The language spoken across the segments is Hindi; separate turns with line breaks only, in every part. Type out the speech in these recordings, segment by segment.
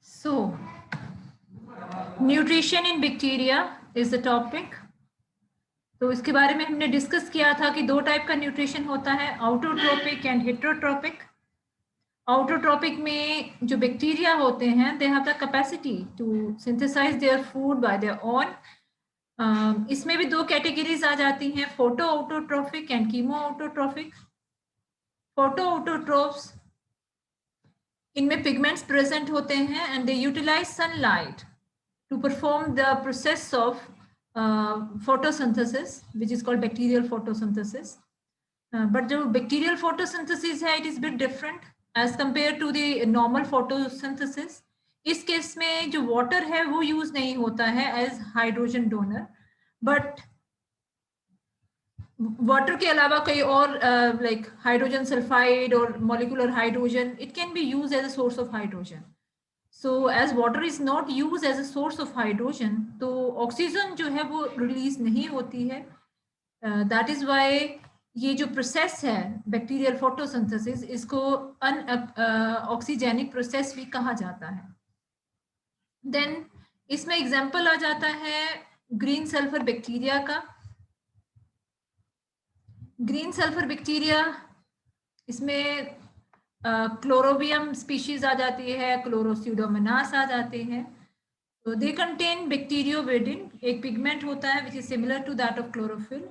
So, nutrition in bacteria is the topic. तो इसके बारे में हमने डिस्कस किया था कि दो टाइप का न्यूट्रिशन होता है, ऑटोट्रोपिक एंड हेटेरोट्रोपिक। ऑटोट्रोपिक में जो बैक्टीरिया होते हैं they have the capacity to synthesize their food by their own. इसमें भी दो कैटेगरीज आ जाती हैं, photo autotrophic and chemo autotrophic. Photo autotrophs, इनमें पिगमेंट्स प्रेजेंट होते हैं and they utilize sunlight to perform the process of photosynthesis, which is called bacterial photosynthesis. But the bacterial photosynthesis है, it is bit different as compared to the normal photosynthesis. इस केस में जो water है वो use नहीं होता है as hydrogen donor, but water के अलावा कई और like hydrogen sulfide or molecular hydrogen, it can be used as a source of hydrogen. So as water is not used as a source of hydrogen, तो ऑक्सीजन जो है वो रिलीज नहीं होती है। दैट इज वाई ये जो प्रोसेस है बैक्टीरियल फोटोसिंथेसिस, इसको ऑक्सीजेनिक प्रोसेस भी कहा जाता है। देन इसमें एग्जांपल आ जाता है ग्रीन सल्फर बैक्टीरिया का। ग्रीन सल्फर बैक्टीरिया, इसमें क्लोरोबियम स्पीशीज आ जाती है, क्लोरोस्यूडोमोनास आ जाते हैं। तो दे कंटेन बैक्टीरियोवेडिन, एक पिगमेंट होता है which is similar to that of chlorophyll.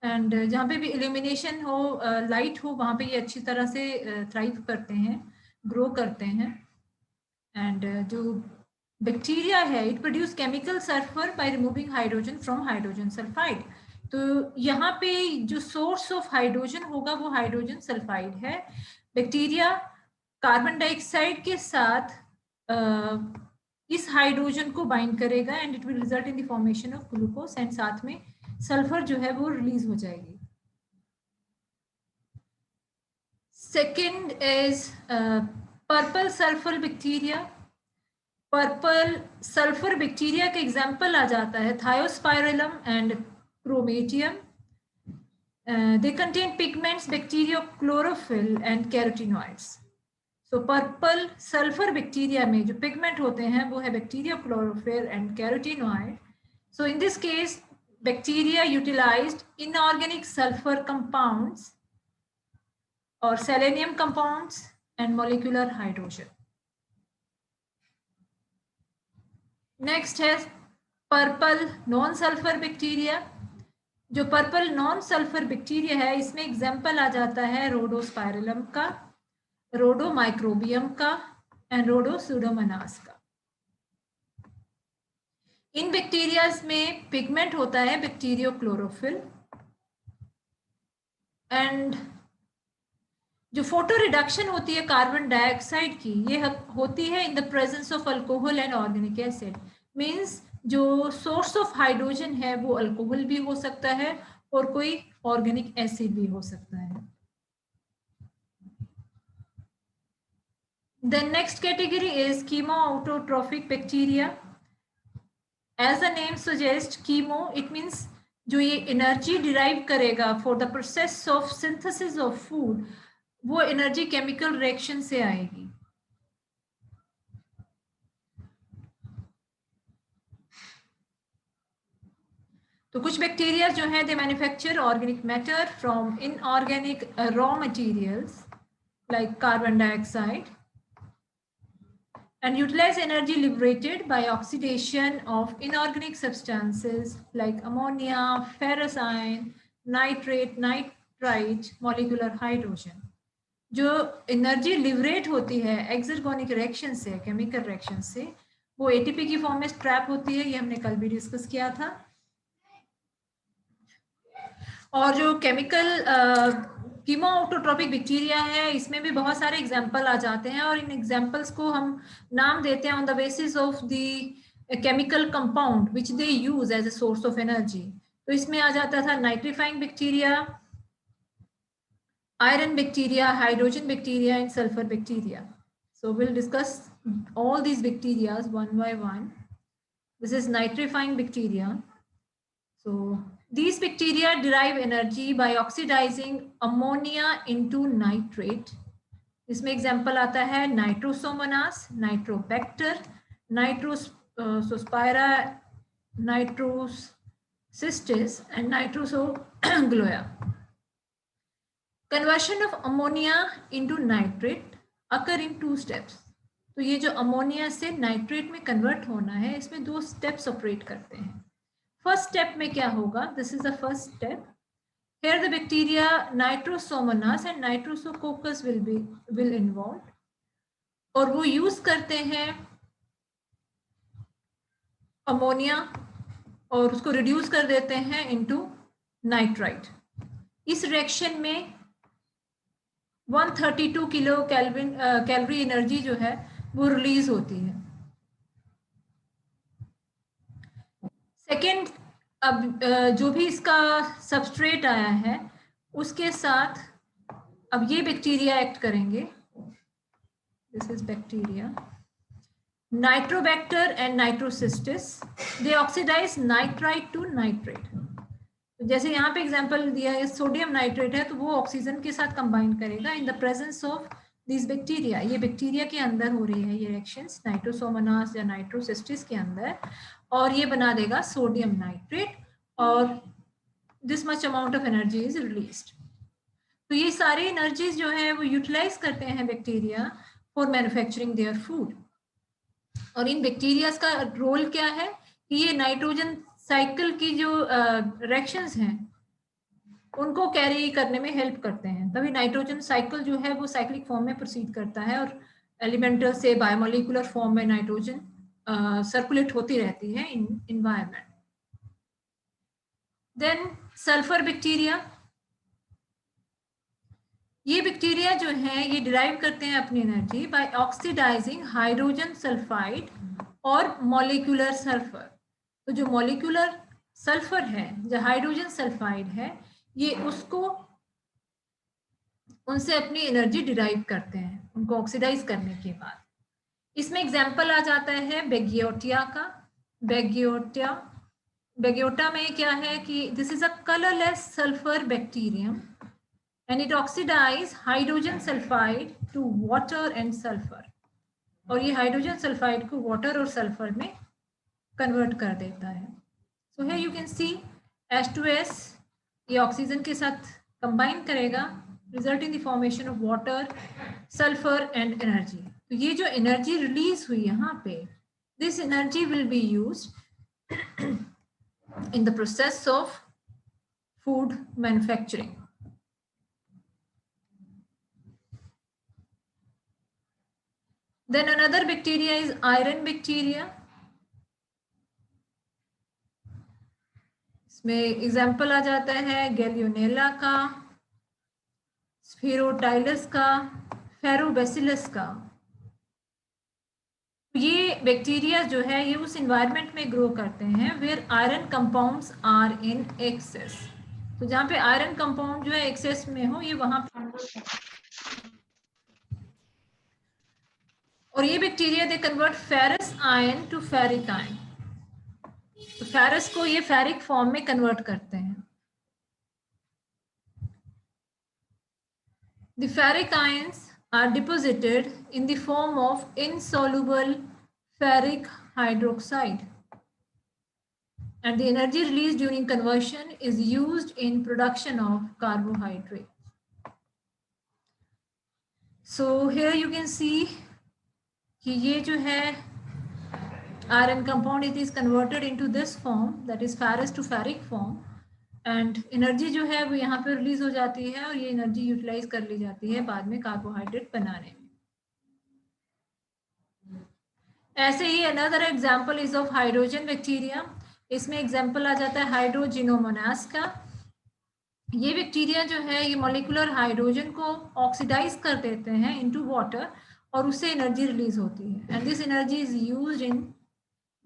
And जहाँ पे भी इल्यूमिनेशन हो, लाइट हो, वहाँ पे ये अच्छी तरह से थ्राइव करते हैं, ग्रो करते हैं। एंड जो बैक्टीरिया है, it produce chemical sulphur by removing hydrogen from hydrogen sulphide. तो यहाँ पे जो सोर्स ऑफ हाइड्रोजन होगा वो हाइड्रोजन सल्फाइड है। बैक्टीरिया कार्बन डाइऑक्साइड के साथ इस हाइड्रोजन को बाइंड करेगा and it will result in the formation of glucose, and साथ में सल्फर जो है वो रिलीज हो जाएगी। Second is purple sulphur bacteria. Purple sulphur bacteria का एग्जाम्पल आ जाता है थायोस्पाइरलम and क्रोमेटियम। They contain pigments, bacteria, chlorophyll and carotenoids. So purple sulphur bacteria में जो पिगमेंट होते हैं वो है bacteria, chlorophyll and carotenoid. So in this case bacteria utilized inorganic sulphur compounds और selenium compounds and molecular hydrogen. Next है पर्पल नॉन सल्फर बैक्टीरिया। जो पर्पल नॉन सल्फर बैक्टीरिया है, इसमें एग्जाम्पल आ जाता है रोडोस्पाइरलम का, रोडोमाइक्रोबियम का एंड रोडोस्यूडोमोनास का। इन बैक्टीरियाज में पिगमेंट होता है बैक्टीरियो क्लोरोफिल। एंड जो फोटो रिडक्शन होती है कार्बन डाइऑक्साइड की, ये होती है in the presence of alcohol and organic acid. Means जो सोर्स ऑफ हाइड्रोजन है वो अल्कोहल भी हो सकता है और कोई ऑर्गेनिक एसिड भी हो सकता है। The next category is chemoautotrophic bacteria. As the name suggests, chemo, it means जो ये एनर्जी डिराइव करेगा for the process of synthesis of food, वो एनर्जी केमिकल रिएक्शन से आएगी। तो कुछ बैक्टीरिया जो है they manufacture organic matter from inorganic raw materials like carbon dioxide and utilize energy liberated by oxidation of inorganic substances like ammonia, ferrous iron, nitrate, nitrite, molecular hydrogen. जो एनर्जी लिबरेट होती है एक्सर्गोनिक रिएक्शन से, केमिकल रिएक्शन से, वो एटीपी की फॉर्म में ट्रैप होती है, ये हमने कल भी डिस्कस किया था। और जो केमिकल कीमोऑटोट्रोपिक बैक्टीरिया है, इसमें भी बहुत सारे एग्जाम्पल आ जाते हैं और इन एग्जाम्पल्स को हम नाम देते हैं on the basis of the chemical compound which they use as a source of energy. तो इसमें आ जाता था nitrifying bacteria, iron bacteria, hydrogen bacteria and sulphur bacteria. So will discuss all these bacteria one by one. This is nitrifying bacteria. So these bacteria derive energy by oxidizing ammonia into nitrate इसमें एग्जाम्पल आता है Nitrosomonas, Nitrobacter, Nitrospira, Nitrocystis and Nitrosogloea. Conversion of ammonia into nitrate occur in 2 steps. तो ये जो अमोनिया से नाइट्रेट में कन्वर्ट होना है, इसमें 2 स्टेप्स ऑपरेट करते हैं. फर्स्ट स्टेप में क्या होगा? This is the first step. Here the bacteria Nitrosomonas and Nitrosococcus will involve, और वो यूज करते हैं अमोनिया और उसको रिड्यूस कर देते हैं इनटू नाइट्राइट. इस रिएक्शन में 132 किलो कैलोरी एनर्जी जो है वो रिलीज होती है. सेकेंड, अब जो भी इसका सबस्ट्रेट आया है उसके साथ अब ये बैक्टीरिया एक्ट करेंगे. This is bacteria Nitrobacter and Nitrocystis. They oxidize nitrite to nitrate. तो जैसे यहाँ पे एग्जांपल दिया है, सोडियम नाइट्रेट है तो वो ऑक्सीजन के साथ कंबाइन करेगा in the presence of this bacteria. ये बैक्टीरिया के अंदर हो रही है ये रिएक्शंस नाइट्रोसोमोनास या नाइट्रोसिस्टिस के अंदर, और ये बना देगा सोडियम नाइट्रेट और this much amount of energy is released. तो ये सारे एनर्जीज जो है वो यूटिलाइज करते हैं bacteria for manufacturing their food. और इन बैक्टीरियाज का रोल क्या है कि ये नाइट्रोजन साइकिल की जो रिएक्शंस हैं उनको कैरी करने में हेल्प करते हैं. तभी नाइट्रोजन साइकिल जो है वो साइक्लिक फॉर्म में प्रोसीड करता है और एलिमेंटल से बायोमोलिकुलर फॉर्म में नाइट्रोजन सर्कुलेट होती रहती है in environment. Then sulphur bacteria. ये बैक्टीरिया जो है ये डिराइव करते हैं अपनी energy by oxidising hydrogen sulphide और मॉलिक्यूलर सल्फर. तो जो मॉलिक्यूलर सल्फर है, जो हाइड्रोजन सल्फाइड है, ये उसको उनसे अपनी एनर्जी डिराइव करते हैं उनको ऑक्सीडाइज करने के बाद. इसमें एग्जाम्पल आ जाता है बेगियोटिया का. बेगियोटा में क्या है कि this is a colourless sulphur bacterium and it oxidize hydrogen sulfide to water and sulfur. और ये हाइड्रोजन सल्फाइड को वाटर और सल्फर में कन्वर्ट कर देता है. सो here you can see H2S ये ऑक्सीजन के साथ कंबाइन करेगा, result in the formation of water, sulphur and energy. तो ये जो एनर्जी रिलीज हुई यहाँ पे, this energy will be used in the process of food manufacturing. Then another bacteria is iron bacteria. इसमें एग्जाम्पल आ जाता है गैलियोनेला का, स्फेरोटाइलस का, फेरोबैसिलस का. ये बैक्टीरिया जो है ये उस एनवायरनमेंट में ग्रो करते हैं where iron compounds are in excess. तो जहाँ पे आयरन कंपाउंड जो है एक्सेस में हो, ये वहां और ये bacteria they convert ferrous ion to ferric ion. तो फेरस को ये फेरिक फॉर्म में कन्वर्ट करते हैं. The ferric ions are deposited in the form of insoluble ferric hydroxide and the energy released during conversion is used in production of carbohydrates. So here you can see कि ये जो है iron compound, it is converted into this form, that is ferrous to ferric form, and energy जो है वो यहाँ पे रिलीज हो जाती है और ये एनर्जी यूटिलाइज कर ली जाती है बाद में कार्बोहाइड्रेट बनाने में. ऐसे ही another example is of hydrogen bacteria. इसमें एग्जाम्पल आ जाता है हाइड्रोजिनोमोनास का. ये बैक्टीरिया जो है ये मॉलिक्यूलर हाइड्रोजन को ऑक्सीडाइज कर देते हैं इनटू वाटर और उससे एनर्जी रिलीज होती है and this energy is used in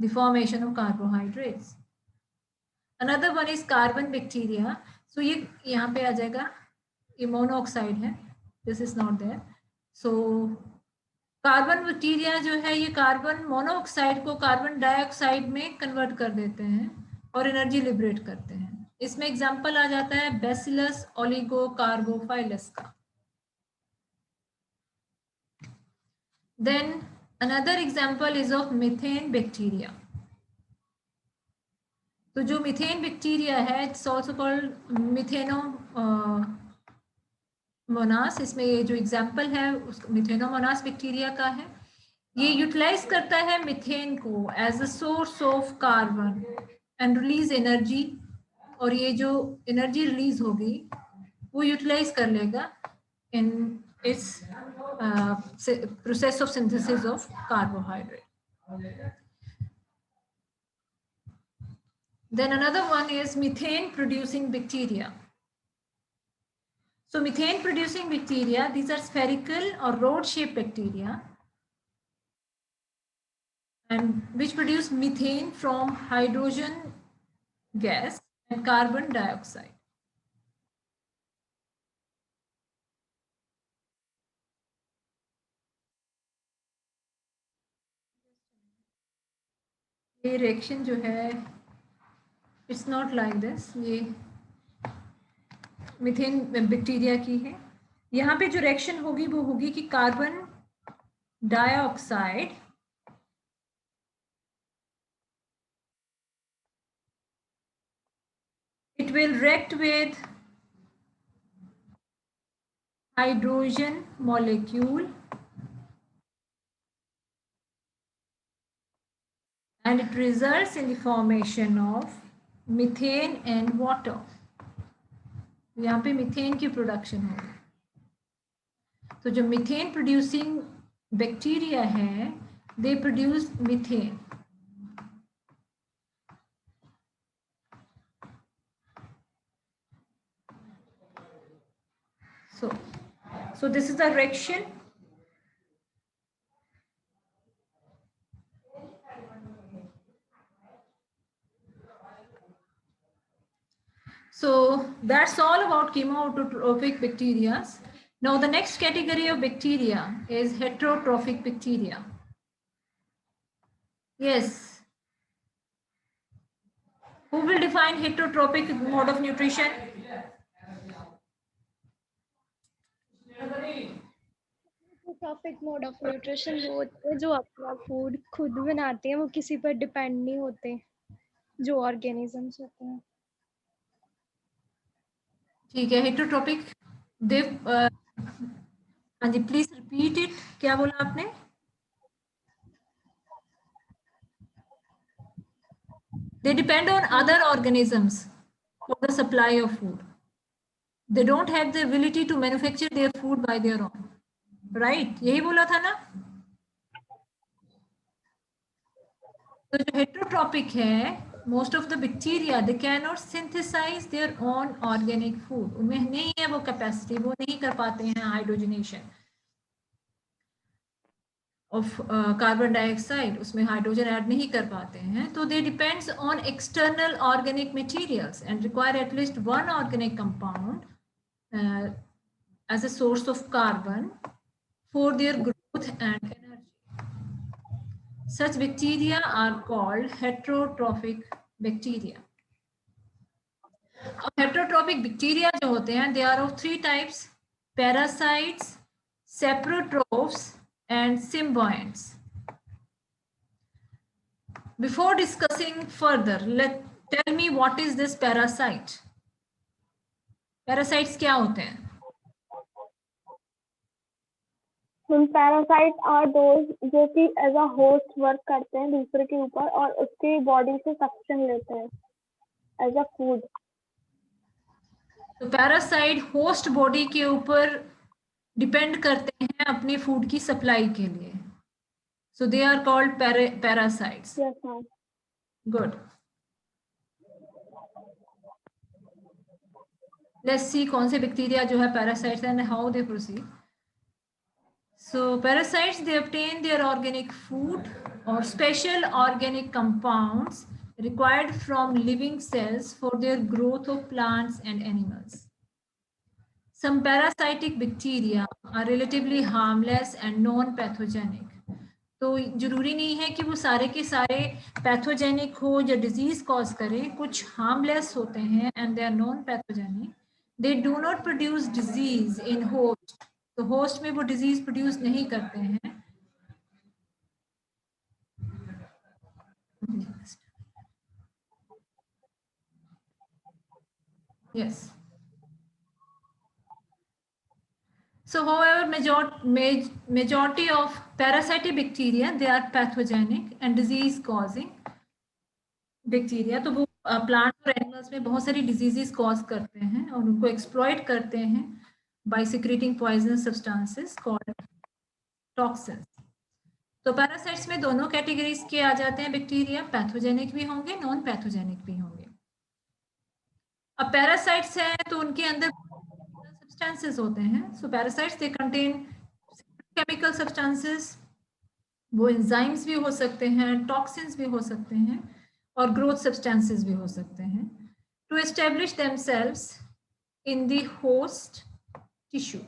the formation of carbohydrates. Another one is carbon bacteria. So ये यहाँ पे आ जाएगा, ये मोनोऑक्साइड है, this is not there. So carbon bacteria जो है ये कार्बन मोनोऑक्साइड को कार्बन डाइऑक्साइड में कन्वर्ट कर देते हैं और एनर्जी लिबरेट करते हैं. इसमें एग्जाम्पल आ जाता है बैसिलस ओलिगोकार्बोफाइलस का. Then another example is of methane bacteria. तो जो मीथेन बैक्टीरिया है, इट्स ऑल्सो कॉल्ड मिथेनोमोनास. इसमें ये जो एग्जाम्पल है मिथेनोमोनास बैक्टीरिया का है. ये यूटिलाइज करता है मीथेन को as a source of carbon and release energy. और ये जो एनर्जी रिलीज होगी वो यूटिलाइज कर लेगा in its process of synthesis of carbohydrate. Then another one is methane producing bacteria. So methane producing bacteria, these are spherical or rod shaped bacteria and which produce methane from hydrogen gas and carbon dioxide. ये रिएक्शन जो है इट्स नॉट लाइक दिस. ये मीथेन बैक्टीरिया की है. यहाँ पे जो रिएक्शन होगी वो होगी कि carbon dioxide it will react with hydrogen molecule and it results in the formation of methane and water. यहाँ पे मीथेन की प्रोडक्शन होगी. तो जो मीथेन प्रोड्यूसिंग बैक्टीरिया है they produce methane. So this is the reaction. So that's all about chemoautotropic bacteria. Now the next category of bacteria is heterotrophic bacteria. Yes. Who will define heterotrophic mode of nutrition?
Heterotrophic mode of nutrition वो होते हैं जो अपना फूड खुद बनाते हैं, वो किसी पर डिपेंड नहीं होते, जो ऑर्गेनिजम्स होते हैं.
ठीक है. हेटेरोट्रॉपिक देव हाँ जी प्लीज रिपीट इट. क्या बोला आपने? They depend on other organisms for the supply of food. They don't have the ability to manufacture their food by their own. Right? यही बोला था ना? तो जो heterotrophic है, most of the bacteria they cannot synthesize their own organic food. उनमें नहीं है वो capacity, वो नहीं कर पाते हैं hydrogenation of carbon dioxide. उसमें hydrogen add नहीं कर पाते हैं. तो they depends on external organic materials and require at least one organic compound as a source of carbon for their growth and energy. Such bacteria are called heterotrophic bacteria. Heterotrophic bacteria जो होते हैं, they are of three types: parasites, saprotrophs, and symbionts. Before discussing further, tell me what is this parasite? Parasites क्या होते हैं?
पैरासाइट आर दोज जो कि एज अ होस्ट वर्क करते हैं दूसरे के ऊपर और उसकी बॉडी से सक्शन लेते हैं एज अ फूड.
तो पैरासाइट होस्ट बॉडी के ऊपर डिपेंड करते हैं अपनी फूड की सप्लाई के लिए. So they are called parasites.
Yes ma'am.
Good. Let's see कौन से बैक्टीरिया जो है parasites and how they proceed. So parasites, they obtain their organic food or special organic compounds required from living cells for their growth of plants and animals. Some parasitic bacteria are relatively harmless and non-pathogenic. तो जरूरी नहीं है कि वो सारे के सारे पैथोजेनिक हो या डिजीज कॉज करें. कुछ हार्मलेस होते हैं and they are non-pathogenic. They do not produce disease in host. तो होस्ट में वो डिजीज प्रोड्यूस नहीं करते हैं Yes. So, however, majority of parasitic bacteria, they are pathogenic and disease causing bacteria. तो वो प्लांट और एनिमल्स में बहुत सारी डिजीजेस कॉज करते हैं और उनको एक्सप्लॉइट करते हैं by secreting poisonous substances called toxins. तो पैरासाइट्स में दोनों कैटेगरीज के आ जाते हैं बैक्टीरिया, पैथोजेनिक भी होंगे, नॉन पैथोजेनिक भी होंगे. अब पैरासाइट्स हैं तो उनके अंदर सब्सटेंसेस होते हैं. So parasites they contain chemical substances, वो एंजाइम्स भी हो सकते हैं, टॉक्सिन्स भी हो सकते हैं और ग्रोथ सब्सटेंसेस भी हो सकते हैं, to establish themselves in the host tissue.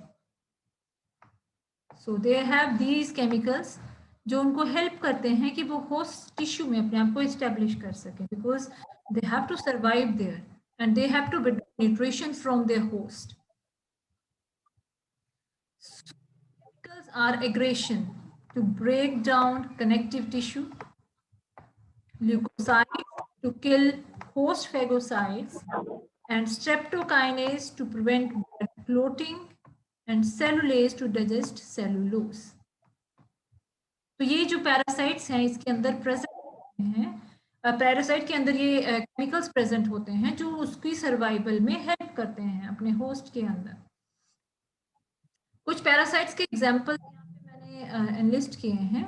So they have these chemicals जो उनको हेल्प करते हैं कि वो होस्ट टिश्यू में अपने आप को एस्टेब्लिश कर सकें, because they have to survive their and they have to get nutrition from their host. Chemicals are aggression to break down connective tissue, leukocytes to kill host phagocytes, and streptokinase to prevent blood clotting, and cellulase to digest cellulose. तो ये जो पैरासाइट्स हैं इसके अंदर प्रेजेंट हैं, पैरासाइट के अंदर ये केमिकल्स प्रेजेंट होते हैं जो उसकी सर्वाइवल में हेल्प करते हैं अपने होस्ट के अंदर. कुछ पैरासाइट्स के एग्जांपल यहाँ पे मैंने एनलिस्ट किए हैं,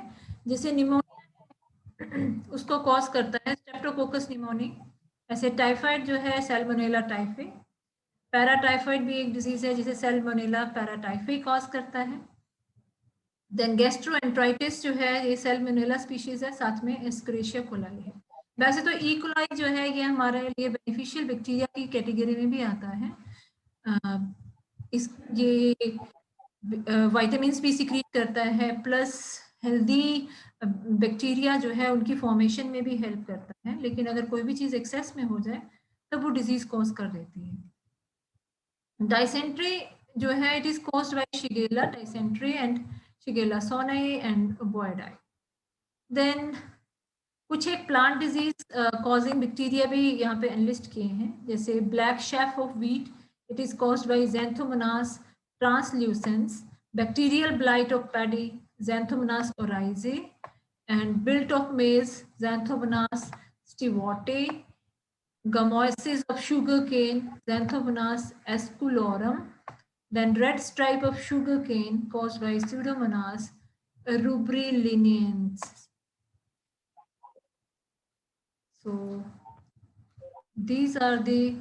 जैसे निमोनिया उसको कॉज करता है स्ट्रेप्टोकोकस निमोनी. ऐसे टाइफाइड जो है सैल्मोनेला टाइफी. पैराटाइफाइड भी एक डिजीज है जिसे सैल्मोनेला पैराटाइफी कॉज करता है. देन गैस्ट्रोएंटराइटिस जो है ये सैल्मोनेला स्पीशीज है, साथ में एस्केरिशिया कोलाई है. वैसे तो ई कोलाई जो है ये हमारे लिए बेनिफिशियल बैक्टीरिया की कैटेगरी में भी आता है. ये विटामिन्स भी सिक्रीट करता है, प्लस हेल्दी बैक्टीरिया जो है उनकी फॉर्मेशन में भी हेल्प करता है. लेकिन अगर कोई भी चीज़ एक्सेस में हो जाए तब वो डिजीज कॉज कर देती है. डाइसेंट्री जो है it is caused by Shigella dysentery and Shigella sonnei and boydii. Then कुछ एक प्लांट डिजीज कॉजिंग बैक्टीरिया भी यहाँ पे एनलिस्ट किए हैं, जैसे black chef of wheat, it is caused bye Xanthomonas translucens, bacterial blight of paddy, Xanthomonas oryzae, and wilt of maize, Xanthomonas stewarte, gamoisis of sugarcane, Xanthomonas esculorum, then red stripe of sugarcane caused by Pseudomonas rubriliniensis. So these are the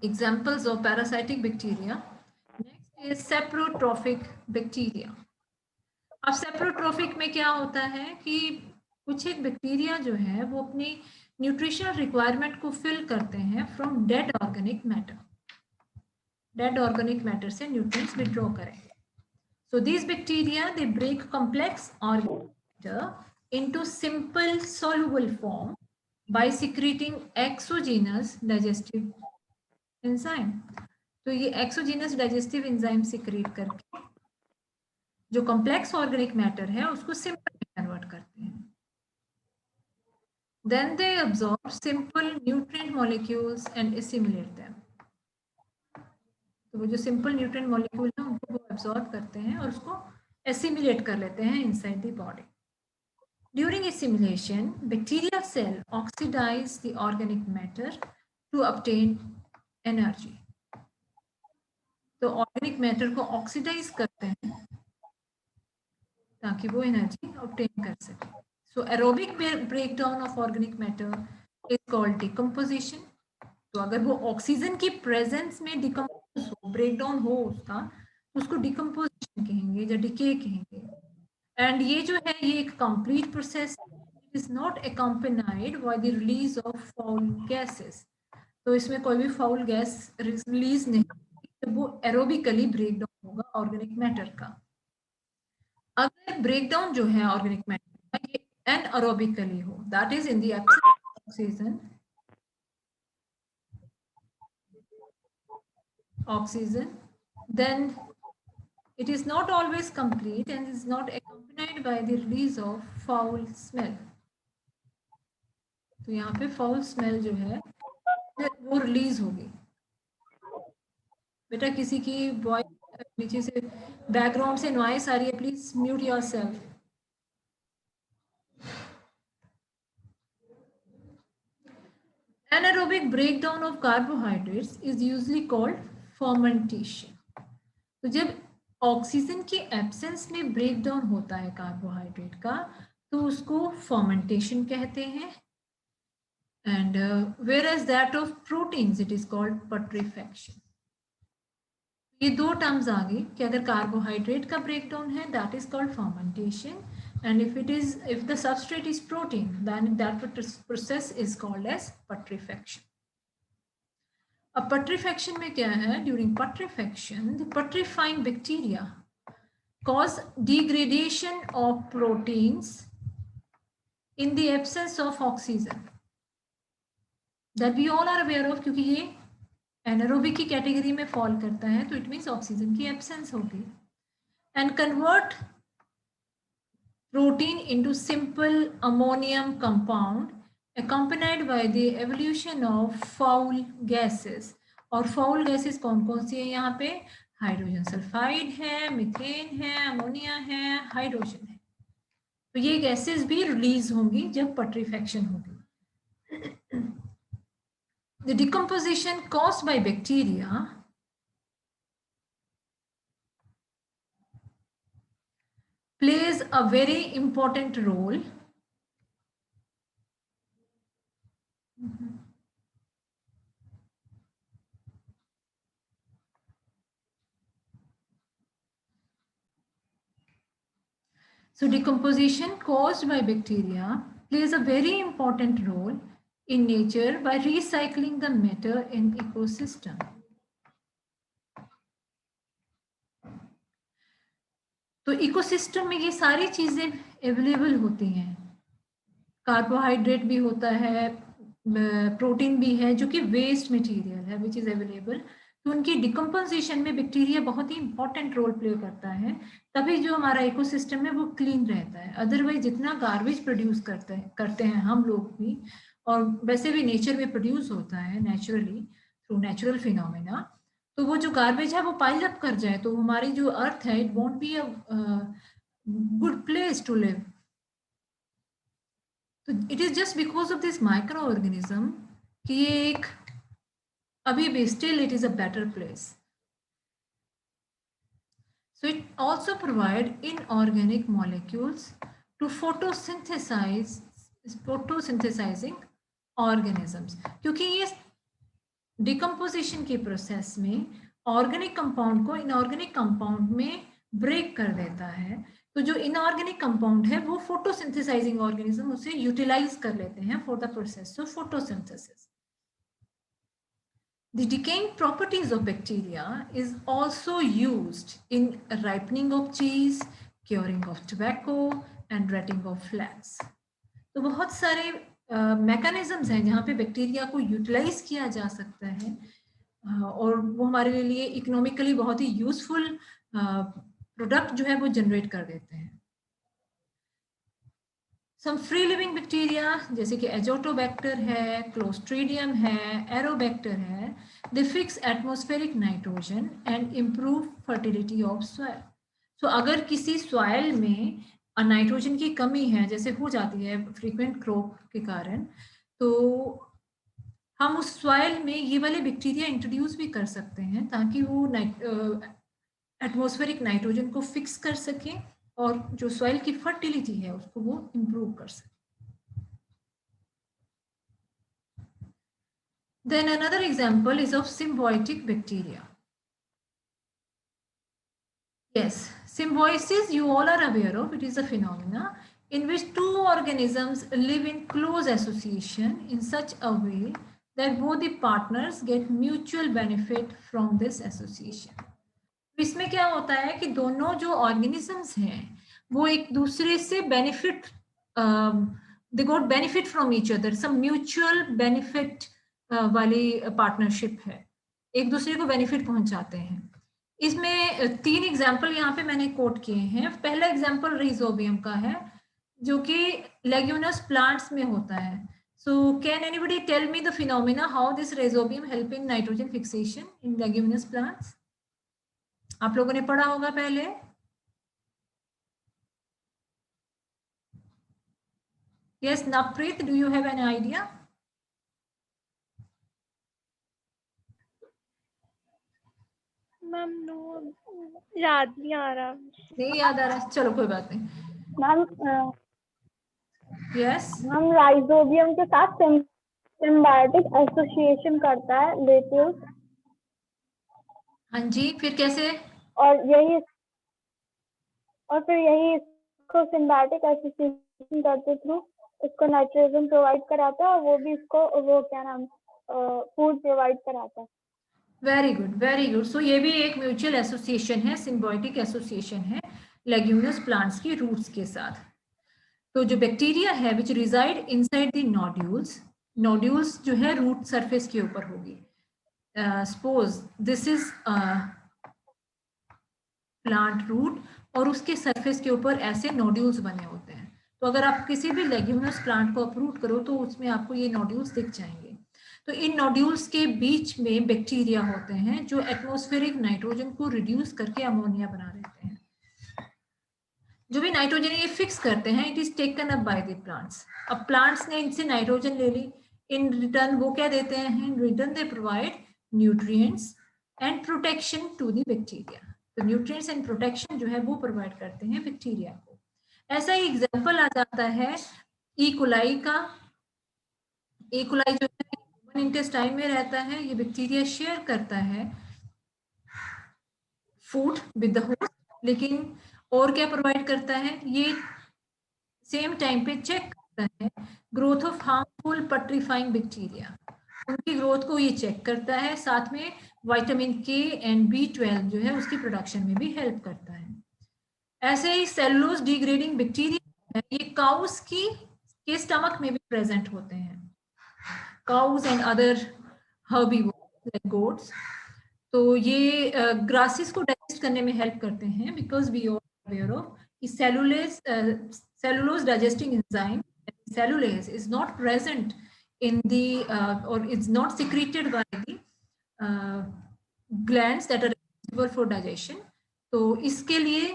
examples of parasitic bacteria. Next is saprotrophic bacteria. अब saprotrophic में क्या होता है कि कुछ एक बैक्टीरिया जो है वो अपनी न्यूट्रिशनल रिक्वायरमेंट को फिल करते हैं from dead organic matter. Dead organic matter से न्यूट्रिएंट्स विड्रॉ करेंगे. So these bacteria they break complex organic matter into simple soluble form by secreting exogenous digestive enzyme. तो ये एक्सोजीनस डाइजेस्टिव एंजाइम सिक्रीट करके जो कॉम्प्लेक्स ऑर्गेनिक मैटर है उसको सिंपल में कन्वर्ट करते हैं. Then they absorb simple nutrient molecules and assimilate them. तो वो जो सिंपल न्यूट्रिएंट मॉलिक्यूल है उनको वो अब्सॉर्ब करते हैं और उसको एसिमिलेट कर लेते हैं inside the body. During assimilation, bacterial cell oxidize the organic matter to obtain energy. तो ऑर्गेनिक मैटर को ऑक्सीडाइज करते हैं ताकि वो एनर्जी ऑब्टेन कर सके. So aerobic breakdown of organic matter is called decomposition. तो अगर वो ऑक्सीजन की प्रेजेंस में डिकम्पोज हो, ब्रेकडाउन हो उसका, तो उसको डिकम्पोजिशन कहेंगे या डिके कहेंगे. एंड ये जो है ये एक complete process, it is not accompanied by the release of foul gases. तो इसमें कोई भी फाउल गैस रिलीज नहीं, तो वो एरोबिकली ब्रेकडाउन होगा ऑर्गेनिक मैटर का. अगर ब्रेकडाउन जो है ऑर्गेनिक मैटर का ये एनएरोबिकली हो, that is in the absence of oxygen, then it is not always complete and is not accompanied by the release of foul smell. तो यहाँ पे फाउल स्मेल जो है वो रिलीज होगी. बेटा किसी की वॉइस नीचे से बैकग्राउंड से नॉइस आ रही है, please mute yourself. Anaerobic breakdown of carbohydrates is usually called fermentation. तो जब ऑक्सीजन के एब्सेंस में ब्रेकडाउन होता है कार्बोहाइड्रेट का तो उसको फर्मेंटेशन कहते हैं. And whereas that of proteins it is called putrefaction. ये दो टर्म्स आ गई कि अगर कार्बोहाइड्रेट का ब्रेकडाउन है that is called fermentation, and if the substrate is protein then that process is called as putrefaction. अब putrefaction में क्या है? During putrefaction the putrefying bacteria cause degradation of proteins in the absence of oxygen, that we all are aware of, क्योंकि ये एनारोबिक की कैटेगरी में फॉल करता है तो इट मीन्स ऑक्सीजन की एब्सेंस होगी. And convert protein into simple ammonium compound accompanied by the evolution of foul gases. और foul gases कौन कौन सी है यहाँ पे? हाइड्रोजन सल्फाइड है, मीथेन है, अमोनिया है, हाइड्रोजन है. तो ये गैसेस भी रिलीज होंगी जब पट्रीफेक्शन होगी. The decomposition caused by bacteria plays a very important role So decomposition caused by bacteria plays a very important role in nature by recycling the matter in ecosystem. तो इकोसिस्टम में ये सारी चीजें अवेलेबल होती हैं. कार्बोहाइड्रेट भी होता है, प्रोटीन भी है जो कि वेस्ट मटेरियल है विच इज अवेलेबल. तो उनकी डिकम्पोजिशन में बैक्टीरिया बहुत ही इंपॉर्टेंट रोल प्ले करता है, तभी जो हमारा इकोसिस्टम है वो क्लीन रहता है. अदरवाइज जितना गार्बेज प्रोड्यूस करते हैं हम लोग भी, और वैसे भी नेचर में प्रोड्यूस होता है नेचुरली थ्रू नेचुरल फिनोमेना, तो वो जो गार्बेज है वो पाइल अप कर जाए तो हमारी जो अर्थ है it won't be a good place to live. तो it is just because of this micro organism कि ये एक अभी भी still it is a better place. So it also provide inorganic molecules to photosynthesizing organisms. क्योंकि ये डिकम्पोजिशन के प्रोसेस में ऑर्गेनिक कंपाउंड को इनऑर्गेनिक कंपाउंड में ब्रेक कर देता है. तो जो इनऑर्गेनिक कंपाउंड है वो फोटोसिंथेसाइजिंग ऑर्गेनिज्म उसे यूटिलाइज कर लेते हैं for the process of photosynthesis. The decaying properties of bacteria is also used in ripening of cheese, curing of tobacco and retting of flax. तो बहुत सारे मैकेनिज्म्स हैं जहाँ पे बैक्टीरिया को यूटिलाइज किया जा सकता है और वो हमारे लिए इकोनॉमिकली बहुत ही यूजफुल प्रोडक्ट जो है वो जनरेट कर देते हैं. Some free living bacteria जैसे कि एजोटोबैक्टर है, क्लोस्ट्रीडियम है, एरोबैक्टर है, they fix atmospheric nitrogen and improve fertility of soil. So अगर किसी सॉइल में नाइट्रोजन की कमी है जैसे हो जाती है फ्रीक्वेंट क्रॉप के कारण, तो हम उस सॉइल में ये वाले बैक्टीरिया इंट्रोड्यूस भी कर सकते हैं ताकि वो एटमॉस्फेरिक नाइट्रोजन को फिक्स कर सके और जो सॉइल की फर्टिलिटी है उसको वो इम्प्रूव कर सके. Then another example is of symbiotic bacteria. Yes, symbiosis you all are aware of. It is a phenomena in which two organisms live in close association in such a way that both the partners get mutual benefit from this association. इसमें क्या होता है कि दोनों जो ऑर्गेनिजम्स हैं वो एक दूसरे से benefit, they got benefit from each other, some mutual benefit वाली पार्टनरशिप है, एक दूसरे को बेनिफिट पहुंचाते हैं. इसमें 3 एग्जाम्पल यहाँ पे मैंने कोट किए हैं. पहला एग्जाम्पल रिजोबियम का है जो कि लेग्यूमिनस प्लांट्स में होता है. So can anybody tell me the phenomena how this rhizobium help in nitrogen fixation in leguminous plants? आप लोगों ने पढ़ा होगा पहले। Yes, Naprit, do you have an idea?
Ma'am no, याद नहीं आ रहा।
नहीं याद आ रहा, चलो कोई बात नहीं।
मैम
यस
हम राइजोबियम के साथ सिम्बायोटिक एसोसिएशन करता है लेट्यूस,
हाँ जी, फिर कैसे?
और फिर यही इसको सिम्बायोटिक एसोसिएशन करते थ्रू इसको नाइट्रोजन प्रोवाइड कराता है, और वो भी इसको वो क्या नाम फूड प्रोवाइड कराता है।
Very good, very good. So ये भी एक म्यूचुअल एसोसिएशन है, सिम्बायोटिक एसोसिएशन है लेग्यूमिनस प्लांट्स की रूट्स के साथ। तो जो बैक्टीरिया है which reside inside the nodules, nodules जो है रूट सरफेस के ऊपर होगी। Suppose this is plant root और उसके सरफेस के ऊपर ऐसे नोड्यूल्स बने होते हैं। तो अगर आप किसी भी लेग्यूमिनस प्लांट को अपरूट करो तो उसमें आपको ये नोड्यूल्स दिख जाएंगे। तो इन नोड्यूल्स के बीच में बैक्टीरिया होते हैं जो एटमॉस्फेरिक नाइट्रोजन को रिड्यूस करके अमोनिया बना देते हैं। जो भी नाइट्रोजन ये फिक्स करते हैं, it is taken up by the plants. अब प्लांट्स ने इनसे नाइट्रोजन ले ली, इन रिटर्न वो क्या देते हैं? In return they provide nutrients and protection to the bacteria. तो न्यूट्रिएंट्स एंड प्रोटेक्शन जो है वो प्रोवाइड करते हैं बैक्टीरिया को। ऐसा ही एग्जांपल आ जाता है ई कोलाई का। ई कोलाई जो है ह्यूमन इंटेस्टाइन में रहता है, ये बैक्टीरिया शेयर करता है फूड विद द होस्ट, लेकिन और क्या प्रोवाइड करता है? ये सेम टाइम पे चेक करता है ग्रोथ ऑफ हार्मफुल पट्रीफाइंग बैक्टीरिया, उनकी ग्रोथ को ये चेक करता है, साथ में विटामिन के एंड B12 जो है उसकी प्रोडक्शन में भी हेल्प करता है। ऐसे ही सेलुलोज डिग्रेडिंग बैक्टीरिया है, ये काउस के स्टमक में भी प्रेजेंट होते हैं, cows and other herbivores like goats. तो ये ग्रासेस को डाइजेस्ट करने में हेल्प करते हैं, because we are aware of कि cellulose digesting enzyme cellulase is not present in the or it's not secreted by the glands that are responsible for digestion। तो इसके लिए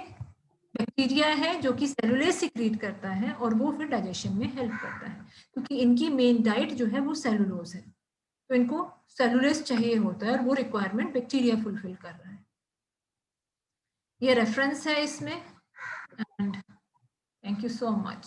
बैक्टीरिया है जो कि सेलुलेज सिक्रीट करता है और वो फिर डाइजेशन में हेल्प करता है, क्योंकि इनकी मेन डाइट जो है वो सेलुलोज है। तो इनको सेलुलेज चाहिए होता है और वो रिक्वायरमेंट बैक्टीरिया फुलफिल कर रहा है। ये रेफरेंस है इसमें, and thank you so much.